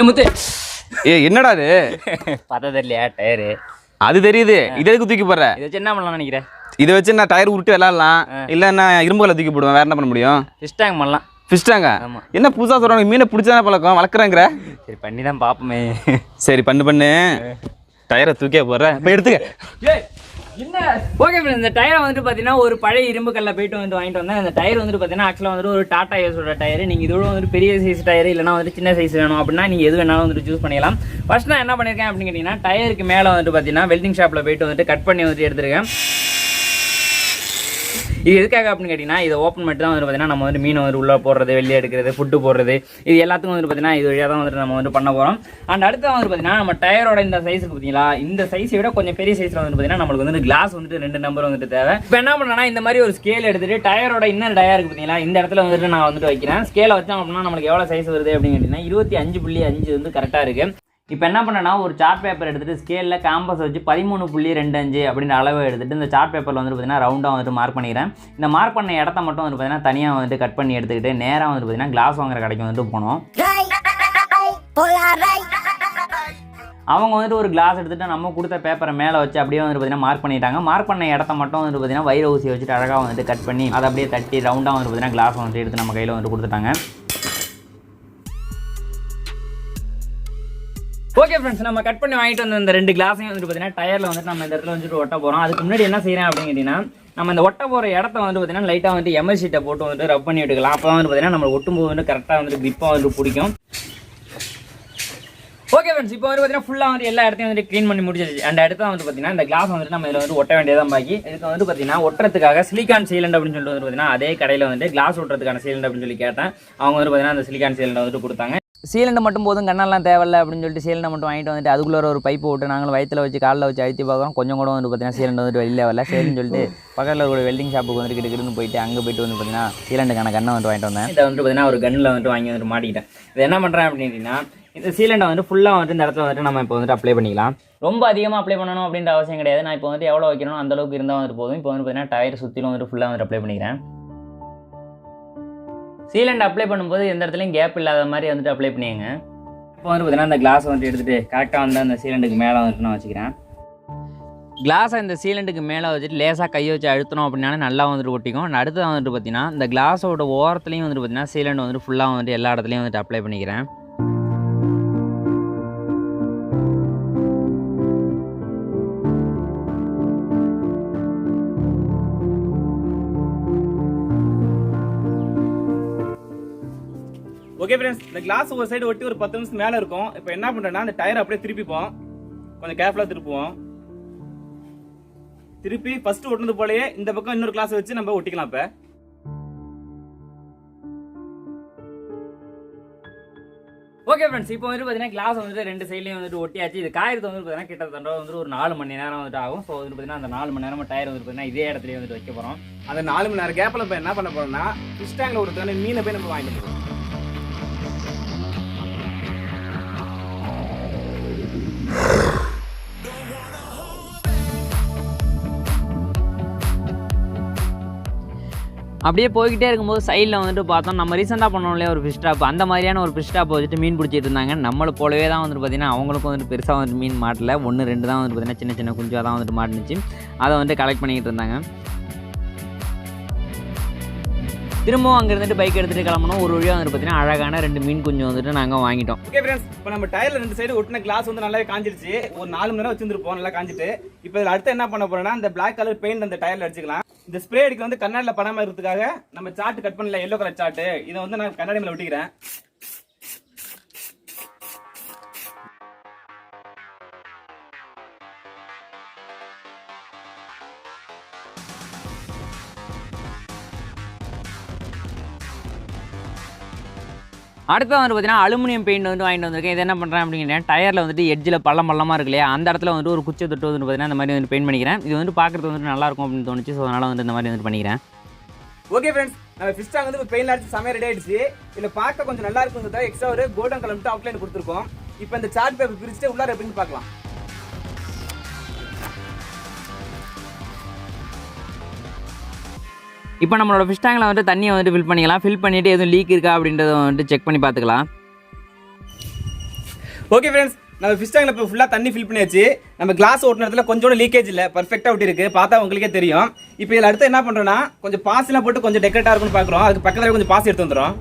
முத்து என்னடா அது பார்த்தா தெரியலையா டயரு? அது தெரியுது. இதை எதுக்கு தூக்கி போடுற? இதை வச்சு என்ன பண்ணலாம் நினைக்கிறேன்? இதை வச்சு நான் டயர் உருட்டு விளாட்லாம், இல்லை நான் இரும்புகளை தூக்கி போடுவேன். வேற என்ன பண்ண முடியும்? ஃபிஷ் டேங்க் பண்ணலாம். ஃபிஷ் டேங்கா? என்ன புதுசாக சொல்கிறாங்க? மீனை பிடிச்சதானே பழக்கம், வளர்க்குறேங்கிற. சரி பண்ணி தான் பார்ப்போமே. சரி பண்ணு. டயரை தூக்கியே போடுறேன், இப்போ எடுத்துக்க. என்ன ஓகே ஃப்ரெண்ட்ஸ், இந்த டயரை வந்துட்டு பார்த்தீங்கன்னா ஒரு பழைய இரும்பு கல்ல போயிட்டு வாங்கிட்டு வந்தேன். இந்த டயர் வந்துட்டு பார்த்தீங்கன்னா ஆக்சுவலாக வந்துட்டு ஒரு டாடா ஏஸோட டயர். நீங்கள் இதோட வந்துட்டு பெரிய சைஸ் டயர் இல்லைனா வந்துட்டு சின்ன சைஸ் வேணும் அப்படின்னா நீங்கள் எது வேணாலும் வந்துட்டு சூஸ் பண்ணிக்கலாம். ஃபர்ஸ்ட் நான் என்ன பண்ணியிருக்கேன் அப்படின்னு கேட்டிங்கன்னா, டயருக்கு மேலே வந்துட்டு பார்த்தீங்கன்னா வெல்டிங் ஷாப்பில் போயிட்டு வந்துட்டு கட் பண்ணி வந்துட்டு எடுத்துருக்கேன். இது எதுக்காக அப்படின்னு கேட்டிங்கன்னா, இதை ஓப்பன் பண்ணிட்டு தான் வந்து பார்த்தீங்கன்னா நம்ம வந்து மீனை வந்து உள்ளே போடுறது, வெளியே எடுக்கிறது, ஃபுட்டு போடுறது, இது எல்லாத்துக்கும் வந்து பார்த்தீங்கன்னா இது வழியாக தான் வந்துட்டு நம்ம வந்து பண்ண போகிறோம். அண்ட் அடுத்து வந்து பார்த்தீங்கன்னா நம்ம டயரோட இந்த சைஸுக்கு பார்த்தீங்களா, இந்த சைஸை விட கொஞ்சம் பெரிய சைஸில் வந்து பார்த்தீங்கன்னா நம்மளுக்கு வந்து கிளாஸ் வந்துட்டு 2 நம்பர் வந்துட்டு தேவை. இப்போ என்ன பண்ணேன்னா, இந்த மாதிரி ஒரு ஸ்கேல் எடுத்துட்டு டயரோட இன்னொரு டயர் இருக்குது பார்த்தீங்களா, இந்த இடத்துல வந்துட்டு நான் வந்துட்டு வைக்கிறேன். ஸ்கேலை வச்சோம் அப்படின்னா நம்மளுக்கு எவ்வளோ சைஸ் வருது அப்படின்னு கேட்டிங்கன்னா 25.5 வந்து கரெக்டாக இருக்குது. இப்போ என்ன பண்ணேன்னா, ஒரு சார்ட் பேப்பர் எடுத்துகிட்டு ஸ்கேலில் காம்பஸ் வச்சு 13.25 அப்படின்ற அளவு எடுத்துகிட்டு இந்த சார்ட் பேப்பரில் வந்து பார்த்தீங்கன்னா ரவுண்டாக வந்துட்டு மார்க் பண்ணிக்கிறேன். இந்த மார்க் பண்ண இடத்த மட்டும் வந்து பார்த்தீங்கன்னா தனியாக வந்துட்டு கட் பண்ணி எடுத்துக்கிட்டு நேராக வந்து பார்த்தீங்கன்னா கிளாஸ் வாங்குற கடைக்கு வந்துட்டு போனோம். அவங்க வந்துட்டு ஒரு கிளாஸ் எடுத்துகிட்டு நம்ம கொடுத்த பேப்பரை மேலே வச்சு அப்படியே வந்து பார்த்தீங்கன்னா மார்க் பண்ணிட்டாங்க. மார்க் பண்ண இடத்த மட்டும் வந்து பார்த்தீங்கன்னா வைர ஊசி வச்சுட்டு அழகாக வந்துட்டு கட் பண்ணி அதை அப்படியே தட்டி ரவுண்டாக வந்து பார்த்தீங்கன்னா கிளாஸ் வந்துட்டு எடுத்து நம்ம கையில் வந்துட்டு கொடுத்துட்டாங்க. ஓகே ஃப்ரெண்ட்ஸ், நம்ம கட் பண்ணி வாங்கிட்டு வந்த இந்த 2 கிளாஸையும் வந்துட்டு பார்த்தீங்கன்னா டயரில் வந்துட்டு நம்ம இந்த இடத்துல வந்துட்டு ஒட்ட போகிறோம். அதுக்கு முன்னாடி என்ன செய்கிறேன் அப்படின்னு கேட்டிங்கன்னா, நம்ம இந்த ஒட்ட போகிற இடத்த வந்து பார்த்தீங்கன்னா லைட்டாக வந்துட்டு எம்எல் ஷீட்டை போட்டு வந்துட்டு ரப் பண்ணி விட்டுக்கலாம். அப்போ வந்து பார்த்தீங்கன்னா நம்ம ஒட்டும்போது வந்து கரெக்டாக வந்துட்டு கிரிப்பாக வந்துட்டு பிடிக்கும். ஓகே ஃப்ரெண்ட்ஸ், இப்போ வந்து பார்த்தீங்கன்னா ஃபுல்லாக வந்து எல்லா இடத்தையும் வந்துட்டு க்ளீன் பண்ணி முடிச்சிருச்சு. அந்த இடத்த வந்து பார்த்தீங்கன்னா இந்த கிளாஸ் வந்துட்டு நம்ம இதில் வந்து ஒட்ட வேண்டியதான் பாக்கி. இதுக்கு வந்து பார்த்தீங்கன்னா ஒட்டுறதுக்காக சிலிக்கான் சீலண்ட் அப்படின்னு சொல்லிட்டு வந்து பார்த்தீங்கன்னா அதே கடையில் வந்துட்டு கிளாஸ் ஒட்டுறதுக்கான சீலண்ட் அப்படின்னு சொல்லி கேட்டேன். அவங்க வந்து பார்த்தீங்கன்னா அந்த சிலிக்கான் சீலண்ட் வந்துட்டு கொடுத்தாங்க. சீலண்டை மட்டும் போதும், கண்ணெல்லாம் தேவையில்லை அப்படின்னு சொல்லிட்டு சீலண்டை மட்டும் வாங்கிட்டு வந்துட்டு அதுக்குள்ளே ஒரு பைப்பு விட்டு நாங்கள் வயிற்றில் வச்சு காலில் வச்சு அழுத்தி பார்க்குறோம். கொஞ்சம் கூட வந்து பார்த்தீங்கன்னா சீலண்ட் வந்துட்டு வெளியில் வரல. சரின்னு சொல்லிட்டு பக்கத்தில் ஒரு வெல்டிங் ஷாப்புக்கு வந்துட்டு கிட்டக்கிட்டு போயிட்டு அங்கே போயிட்டு வந்து பார்த்தீங்கன்னா சீலண்டுக்கான கண்ணை வந்து வாங்கிட்டு வந்தேன். இதை வந்துட்டு பார்த்தீங்கன்னா ஒரு கண்ணில் வந்துட்டு வாங்கி வந்துட்டு மாட்டிக்கிட்டேன். இதை என்ன பண்ணுறேன் அப்படின்னா, இந்த சீலண்டை வந்துட்டு ஃபுல்லாக வந்துட்டு இந்த இடத்துல வந்துட்டு நம்ம இப்போ வந்துட்டு அப்ளை பண்ணிக்கலாம். ரொம்ப அதிகமாக அப்ளை பண்ணணும் அப்படின்ற அவசியம் கிடையாது. நான் இப்போ வந்துட்டு எவ்வளோ வைக்கணும் அந்த அளவுக்கு இருந்தால் வந்துட்டு போதும். இப்போ வந்து பார்த்தீங்கன்னா டயர் சுற்றிலும் வந்துட்டு ஃபுல்லாக வந்துட்டு அப்ளை பண்ணிக்கிறேன். சீலண்ட் அப்ளை பண்ணும்போது எந்த இடத்துலையும் கேப் இல்லாத மாதிரி வந்துட்டு அப்ளை பண்ணிங்க. இப்போ வந்து பார்த்தீங்கன்னா இந்த கிளாஸ் வந்துட்டு எடுத்துகிட்டு கரெக்டாக வந்து அந்த சீலண்டுக்கு மேலே வந்துட்டு நான் வச்சுக்கிறேன். கிளாஸை இந்த சீலண்டுக்கு மேலே வச்சுட்டு லேசாக கையை வச்சு அழுத்தணும் அப்படின்னா நல்லா வந்துட்டு ஒட்டிக்கும். அடுத்து வந்துட்டு பார்த்தீங்கன்னா இந்த கிளாஸோட ஓரத்துலையும் வந்துட்டு பார்த்தீங்கன்னா சீலண்ட் வந்துட்டு ஃபுல்லாக வந்துட்டு எல்லா இடத்துலையும் வந்துட்டு அப்ளை பண்ணிக்கிறேன். ஓகே ஃப்ரெண்ட்ஸ், இந்த கிளாஸ் ஒரு சைடு ஒட்டி ஒரு 10 நிமிஷம் மேலே இருக்கும். இப்போ என்ன பண்ணுறேன்னா அந்த டயரை அப்படியே திருப்பிப்போம். கொஞ்சம் கேர்ஃபுல்லாக திருப்புவோம். திருப்பி ஃபர்ஸ்ட் ஒட்டினது போலயே இந்த பக்கம் இன்னொரு கிளாஸ் வச்சு நம்ம ஒட்டிக்கலாம். இப்போ ஓகே ஃப்ரெண்ட்ஸ், இப்போ வந்து பார்த்தீங்கன்னா கிளாஸ் வந்துட்டு 2 சைட்லையும் வந்துட்டு ஒட்டியாச்சு. இது காயறது வந்து பார்த்தீங்கன்னா கிட்டத்தட்ட வந்துட்டு ஒரு 4 மணி நேரம் வந்துட்டு ஆகும். ஸோ வந்து பார்த்தீங்கன்னா அந்த 4 மணி நேரம் டயர் வந்து பார்த்தீங்கன்னா இதே இடத்துலயே வந்துட்டு வைக்க போகிறோம். அந்த 4 மணி நேரம் கேப்பில் இப்போ என்ன பண்ண போகிறோம்னா ஃபிஷ் டேங்கில் ஒரு மீனை போய் நம்ம வாங்கிட்டு போகிறோம். அப்படியே போய்கிட்டே இருக்கும்போது சைடில் வந்துட்டு பார்த்தோம், நம்ம ரீசெண்டாக பண்ணோம் இல்லையா ஒரு ஃபிஷ் டாப், அந்த மாதிரியான ஒரு ஃபிஷ் டாப் வச்சுட்டு மீன் பிடிச்சிட்டு இருந்தாங்க. நம்மளை போலவே தான் வந்துட்டு பார்த்தீங்கன்னா அவங்களுக்கும் வந்துட்டு பெருசாக வந்துட்டு மீன் மாட்டல, 1-2 தான் வந்துட்டு பார்த்தீங்கன்னா சின்ன சின்ன குஞ்சாக தான் வந்துட்டு மாட்டுச்சு. அதை வந்துட்டு கலெக்ட் பண்ணிக்கிட்டு இருந்தாங்க. திரும்பவும் அங்கே இருந்துட்டு பைக் எடுத்துகிட்டு கிளம்பணும். ஒரு வழியாக வந்துட்டு பார்த்தீங்கன்னா அழகான 2 மீன் குஞ்சு வந்துட்டு நாங்கள் வாங்கிட்டோம். ஓகே ஃப்ரெண்ட்ஸ், இப்போ நம்ம டயரில் 2 சைடு ஒட்டின கிளாஸ் வந்து நல்லாவே காஞ்சிருச்சு. ஒரு 4 மணி நேரம் வச்சுருந்துருப்போம், நல்லா காஞ்சிட்டு. இப்போ இதில் அடுத்து என்ன பண்ண போகிறோம்னா இந்த பிளாக் கலர் பெயிண்ட் அந்த டயரில் அடிச்சுக்கலாம். இந்த ஸ்ப்ரே அடிக்க வந்து கண்ணாடியில் படாமல் இருக்கிறதுக்காக நம்ம சார்ட் கட் பண்ணல, எல்லோ கலர் சார்ட்டு, இதை வந்து நான் கண்ணாடி மேலே ஒட்டிக்கிறேன். அடுத்து வந்து பார்த்தீங்கன்னா அலுமினியம் பெயிண்ட் வந்து வாங்கிட்டு வந்திருக்கேன். இது என்ன பண்ணுறேன் அப்படிங்கன்னா டயரில் வந்துட்டு எட்ஜில் பள்ளமாக இருக்கு இல்லையா, அந்த இடத்துல வந்துட்டு ஒரு குச்சை தொட்டு வந்து பார்த்தீங்கன்னா இந்த மாதிரி வந்து பெயிண்ட் பண்ணிக்கிறேன். இது வந்து பார்க்குறது வந்துட்டு நல்லாயிருக்கும் அப்படின்னு தோணுச்சு. ஸோ அதனால் வந்து இந்த மாதிரி வந்து பண்ணிக்கிறேன். ஓகே ஃப்ரெண்ட்ஸ், நம்ம ஃபிஷ் டேங்க் வந்து பெயிண்ட் அடிச்சு சமையல் ரெடி ஆயிடுச்சு. இதில் பார்க்க கொஞ்சம் நல்லா இருக்குங்கிறத எக்ஸ்ட்ரா ஒரு கோல்டன் கலர் மட்டும் அவுட்லைன் கொடுத்துருக்கோம். இப்போ இந்த சார்ட் பேப்பர் பிரிச்சுட்டு உள்ளார எப்படின்னு பார்க்கலாம். இப்போ நம்மளோட ஃபிஷ் டேங்கில் வந்துட்டு தண்ணியை வந்துட்டு ஃபில் பண்ணிக்கலாம். ஃபில் பண்ணிவிட்டு எதுவும் லீக் இருக்கா அப்படின்றத வந்துட்டு செக் பண்ணி பார்த்துக்கலாம். ஓகே ஃப்ரெண்ட்ஸ், நம்ம ஃபிஷ் டேங்க்ல இப்போ ஃபுல்லாக தண்ணி ஃபில் பண்ணியாச்சு. நம்ம கிளாஸ் ஓட்டுன இடத்துல கொஞ்சோட லீக்கேஜ் இல்லை, பர்ஃபெக்டாக ஒட்டி இருக்கு. பார்த்தா உங்களுக்கே தெரியும். இப்போ இதில் அடுத்து என்ன பண்ணுறோம்னா கொஞ்சம் பாசிலாம் போட்டு கொஞ்சம் டெக்கரேட்டாக இருக்குன்னு பார்க்குறோம். அதுக்கு பக்கத்தில் கொஞ்சம் பாசி எடுத்து வந்துடும்.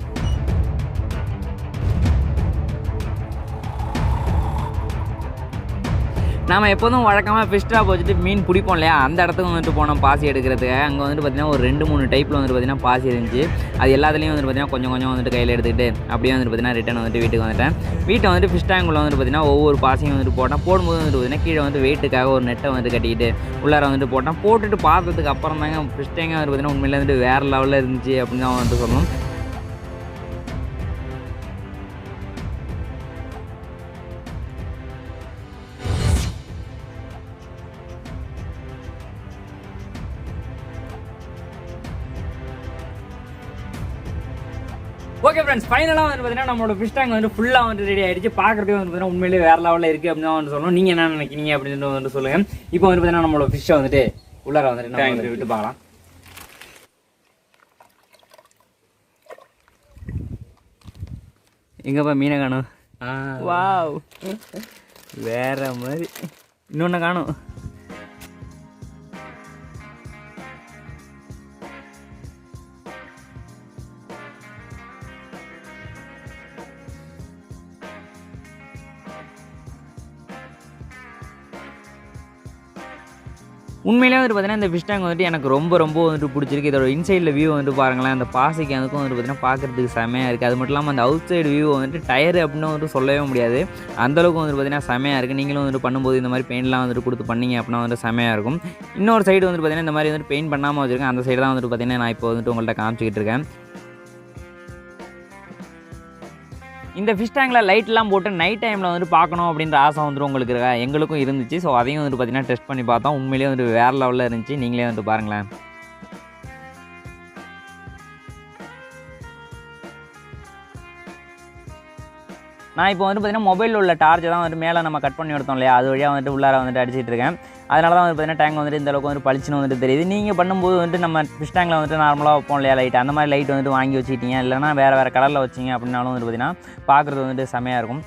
நம்ம எப்போதும் வழக்கமாக ஃபிஷ் ட்ராப் வச்சுட்டு மீன் பிடிப்போம் இல்லையா, அந்த இடத்துக்கு வந்துட்டு போனோம் பாசி எடுக்கிறதுக்கு. அங்கே வந்துட்டு பார்த்திங்கன்னா ஒரு 2-3 டைப்பில் வந்துட்டு பார்த்திங்கன்னா பாசி இருந்துச்சு. அது எல்லாத்துலேயும் வந்துட்டு பார்த்திங்கன்னா கொஞ்சம் கொஞ்சம் வந்துட்டு கையில் எடுத்துக்கிட்டு அப்படியே வந்துட்டு பார்த்திங்கன்னா ரிட்டன் வந்துட்டு வீட்டுக்கு வந்துட்டேன். வீட்டை வந்துட்டு ஃபிஷ் டேங்குள்ள வந்துட்டு பார்த்திங்கன்னா ஒவ்வொரு பாசியும் வந்துட்டு போட்டேன். போடும்போது வந்துட்டு பார்த்திங்கன்னா கீழே வந்து வெயிட்டுக்காக ஒரு நெட்டை வந்துட்டு கட்டிக்கிட்டு உள்ளார வந்துட்டு போட்டேன். போட்டுட்டு பார்த்ததுக்கு அப்புறம் தாங்க ஃபிஷ் டேங்கை வந்துட்டு பார்த்திங்கன்னா உண்மையிலே வந்துட்டு வேறு லெவலில் இருந்துச்சு அப்படின்னு தான் வந்துட்டு சொல்லணும். ஓகே ஃப்ரெண்ட்ஸ், ஃபைனலாக வந்து பார்த்தீங்கன்னா நம்மளோட ஃபிஷ் டேங்க் வந்து ஃபுல்லாக வந்து ரெடி ஆகிடுச்சு. பார்க்குறதுக்கு வந்து பார்த்தீங்கன்னா உண்மையிலே வேறு லெவலில் இருக்குது அப்படின்னு தான் வந்து சொல்லணும். நீங்கள் என்ன நினைக்கிறீங்க அப்படின்னு வந்து சொல்லுங்கள். இப்போ வந்து பார்த்தீங்கன்னா நம்மளோட ஃபிஷ்ஷை வந்துட்டு உள்ளார வந்துட்டு நம்ம விட்டு பார்க்கலாம். எங்கப்பா மீனை காணும்? வாவ், வேற மாதிரி. இன்னொன்று காணும். உண்மையிலே வந்துட்டு பார்த்தீங்கன்னா இந்த ஃபிஷ் டேங்க் வந்துட்டு எனக்கு ரொம்ப வந்துட்டு பிடிச்சிருக்கு. இதோட இன்சைடில் வியூ வந்துட்டு பாருங்களேன். அந்த பாசைக்கு அதுக்கும் வந்துட்டு பார்த்தீங்கன்னா பார்க்குறதுக்கு செமையாக இருக்குது. அது மட்டும் இல்லாமல் அந்த அவுட் சைடு வியூ வந்துட்டு டயர் அப்படின்னு வந்துட்டு சொல்லவே முடியாது. அந்தளவுக்கு வந்துட்டு பார்த்தீங்கன்னா செமையாக இருக்குது. நீங்களும் வந்துட்டு பண்ணும்போது இந்த மாதிரி பெயிண்ட்லாம் வந்துட்டு கொடுத்து பண்ணிங்க அப்படின்னா வந்துட்டு செமையாக இருக்கும். இன்னொரு சைடு வந்துட்டு பார்த்தீங்கன்னா இந்த மாதிரி வந்துட்டு பெயிண்ட் பண்ணாமல் வச்சுருக்கேன். அந்த சைடு தான் வந்துட்டு பார்த்தீங்கன்னா நான் இப்போ வந்துட்டு உங்கள்கிட்ட காமிச்சிக்கிட்டு இருக்கேன். இந்த ஃபிஷ் டேங்கில் லைட்லாம் போட்டு நைட் டைமில் வந்துட்டு பார்க்கணும் அப்படின்ற ஆசை வந்துட்டு உங்களுக்கு இருக்கா? எங்களுக்கும் இருந்துச்சு. ஸோ அதையும் வந்துட்டு பார்த்தீங்கன்னா டெஸ்ட் பண்ணி பார்த்தோம். உண்மையிலேயே வந்துட்டு வேறு லெவலில் இருந்துச்சு. நீங்களே வந்துட்டு பாருங்களேன். நான் இப்போ வந்து பார்த்தீங்கன்னா மொபைலில் உள்ள டார்ச்சை தான் வந்து மேலே நம்ம கட் பண்ணி எடுத்தோம் இல்லையா, அது வழியாக வந்துட்டு உள்ளார வந்துட்டு அடிச்சிட்டு இருக்கேன். அதனால தான் வந்து பார்த்தீங்கன்னா டேங்க் வந்துட்டு இந்த அளவுக்கு வந்து பளிச்சுன்னு வந்துட்டு தெரியுது. நீங்கள் பண்ணும்போது வந்துட்டு நம்ம ஃபிஷ் டேங்கில் வந்துட்டு நார்மலாக வைப்போம் இல்லையா லைட், அந்த மாதிரி லைட் வந்துட்டு வாங்கி வச்சுக்கிட்டீங்க, இல்லைனா வேறு கலரில் வச்சிங்க அப்படின்னாலும் வந்துட்டு பார்த்தீங்கன்னா பார்க்குறது வந்துட்டு செமையாக இருக்கும்.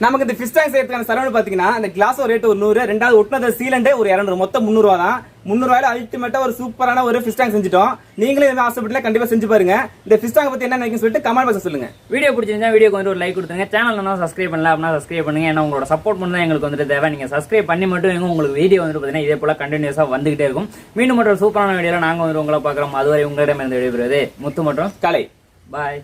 நமக்கு இந்த ஃபிஷ் டேங்க் செய்யறதுக்கான செலவு பார்த்தீங்கன்னா அந்த கிளாஸ் ஒரு ரேட் ஒரு 100, ரெண்டாவது ஒட்டினது சீலண்டே ஒரு 200, மொத்தம் 300 ரூபா தான். 300 ரூபாயில அல்டிமேட்டா ஒரு சூப்பரான ஒரு ஃபிஷ் டேங்க் செஞ்சுட்டோம். நீங்களே என்ன ஆசைப்பட்டீங்க கண்டிப்பா செஞ்சு பாருங்க. இந்த ஃபிஷ் டேங்க் பத்தி என்ன நினைக்கிறீங்கன்னு சொல்லிட்டு கமெண்ட் பாக்ஸ்ல சொல்லுங்க. வீடியோ பிடிச்சிருந்தா வீடியோக்கு வந்து ஒரு லைக் கொடுத்துங்க. சேனல் என்ன சப்ஸ்கிரைப் பண்ணல அப்படின்னா சப்ஸ்கிரைப் பண்ணுங்க. ஏன்னா உங்களோட சப்போர்ட் பண்ணி தான் எங்களுக்கு வந்துட்டு தேவை. நீங்க சப்ஸ்கிரைப் பண்ணி மட்டும் உங்களுக்கு வீடியோ வந்து பார்த்தீங்கன்னா இதே போல கண்டினியூஸா வந்துகிட்டே இருக்கும். மீண்டும் மட்டும் சூப்பரான வீடியோல நாங்க வந்து உங்களை பார்க்குறோம். அதுவரை உங்களிடம் இருந்து விடைபெறுவது முத்து மற்றும் கலை. பாய்.